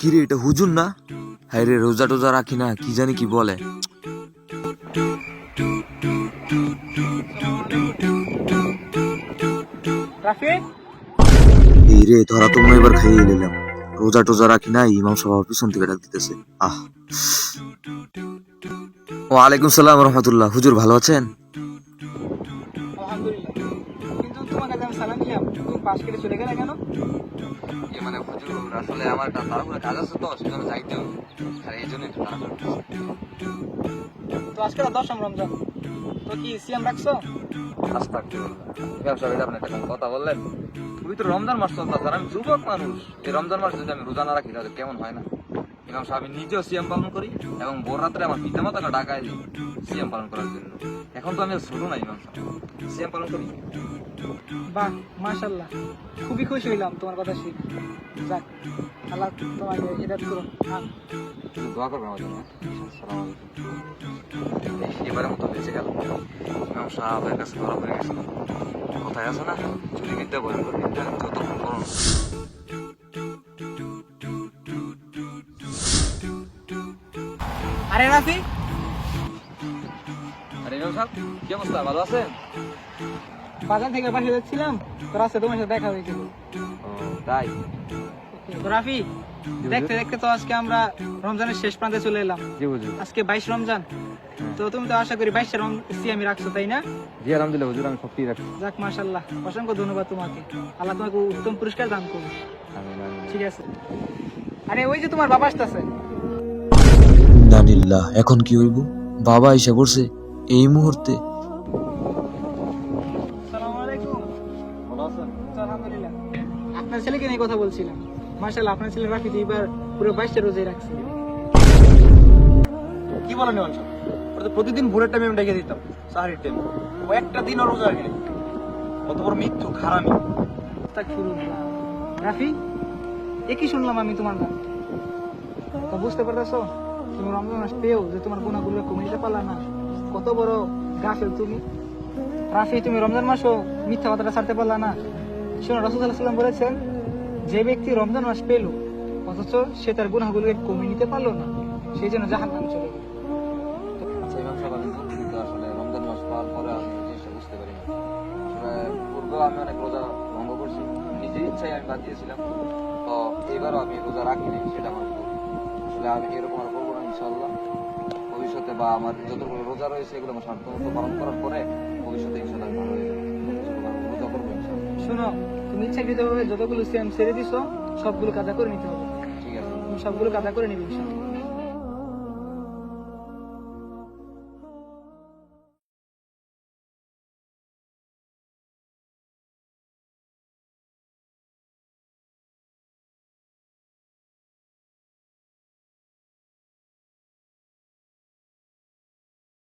কিরে এটা হুজুর না? হায় রে, রোজা টোজা রাখি না, কি জানি কি বলে। এই রে, ধরা তো মনে এবার খাইয়ে নিলাম। রোজা টোজা রাখি না, ইমাম সাহেব পিছন থেকে ডাক দিতেছে। ওয়ালাইকুম সালাম রহমতুল্লাহ। হুজুর ভালো আছেন? মানে হুজুর আসলে আমার একটা তাড়াহুড়ো কাজ আছে, তো সেজন্য যাইতে হবে, আর এই জন্য একটু তাড়াহুড়ো করতেছি। তো আজকে 10ম রমজান, তো কি সিয়াম রাখছো? আস্তাগফিরুল্লাহ। ইমাম সাহেব, এটা আপনি একটা কোন কথা বললেন? তুমি তো রমজান মাস চলতেছে, আর আমি যুবক মানুষ। এই রমজান মাস যদি আমি রোজা না রাখি তাহলে কেমন হয় না? ইমাম সাহেব, আমি নিজেও সিয়াম পালন করি এবং ভোর রাত্রে আমার পিতা মাতাকে ডাকায় দিই সিয়াম পালন করার জন্য। এখন তো আমি আর ছোট না ইমাম সাহেব, সিয়াম পালন করি। বাহ, মাশাআল্লাহ, খুবই খুশি হইলাম তোমার কথা শুনে। যাক, আল্লাহ তোমাকে হিদায়াত করুন। দোয়া করবেন আমার জন্য। আসসালামু আলাইকুম। এবারের মতো বেঁচে গেল। ইমাম সাহেবের কাছে ধরা পড়ে গেছিল। কথায় আছে না, চুরি বিদ্যা ভয়ঙ্কর বিদ্যা, যতক্ষণ করো না। আরে রাফি, আরে ইমাম সাহেব, কি অবস্থা? ভালো আছেন? বাজার থেকে বাসে যাচ্ছিলাম, তো রাস্তায় তোমার সাথে দেখা হয়ে গেল। তাই? তো রাফি, দেখতে দেখতে তো আজকে আমরা রমজানের শেষ প্রান্তে চলে এলাম। জি হুজুর। আজকে 22 রমজান। তো তুমি তো আশা করি 22টা সিয়ামি রাখছো, তাই না? জি আলহামদুলিল্লাহ হুজুর, আমি সত্যিই রাখছি। যাক, মাশাআল্লাহ, অসংখ্য ধন্যবাদ তোমাকে। আল্লাহ তোমাকে উত্তম পুরস্কার দান করুন। ঠিক আছে। আরে ওই যে তোমার বাবা আসতেছে। ইন্নালিল্লাহ, এখন কি হইব? বাবা এসে পড়ছে এই মুহূর্তে। আসসালামু আলাইকুম। ভালো আছেন? আলহামদুলিল্লাহ। আপনার ছেলেকে নিয়ে কথা বলছিলাম। মাশাআল্লাহ, আপনার ছেলে রাফি এবার পুরো 22টা রোজা রাখছে। কি বলেন ইমাম সাহেব? ওটা তো প্রতিদিন ভোরের টাইমে আমি ডেকে দিতাম, সাহারির টাইমে। ও একটা দিনও রোজা রাখেনি। কত বড় মিথ্যু, খারামি। আস্তাগফিরুল্লাহ। রাফি, একই শুনলাম আমি তোমার গান। তা বুঝতে পারতেছো, তুমি রমজান মাস পেয়েও যে তোমার গুনাহগুলো কমে দিতে পারলা না, কত বড় গাফেল তুমি। রাফি, তুমি রমজান মাসও মিথ্যা কথাটা ছাড়তে পারলা না। শোনো, রাসূল সাল্লাল্লাহু আলাইহি ওয়াসাল্লাম বলেছেন, যে ব্যক্তি রমজান মাস পেল অথচ সে তার গুনাহগুলোকে কমে নিতে পারলো না, সেই জন্য জাহান্নামে চলে গেল। আচ্ছা ইমাম সাহেব, আমি দুঃখিত, আসলে রমজান মাস পাওয়ার পরে আমি জিনিসটা বুঝতে পারি না। আসলে পূর্বেও আমি অনেক রোজা ভঙ্গ করছি, নিজের ইচ্ছায় আমি বাদ দিয়েছিলাম। তো এবারও আমি রোজা রাখিনি, সেটা আমার ভুল। আসলে আমি এরকম আর করবো না ইনশাআল্লাহ। ভবিষ্যতে বা আমার যতগুলো রোজা রয়েছে এগুলো আমার সাধ্যমতো পালন করার পরে ভবিষ্যতে ইনশাআল্লাহ আমি ভালো হয়ে যাবো। রোজা করবো ইনশাআল্লাহ। শোনো, তুমি ইচ্ছাকৃতভাবে যতগুলো সিয়াম ছেড়ে দিছো সবগুলো কাজা করে নিতে হবে। ঠিক আছে। তুমি সবগুলো কাজা করে নিবে ইনশাআল্লাহ।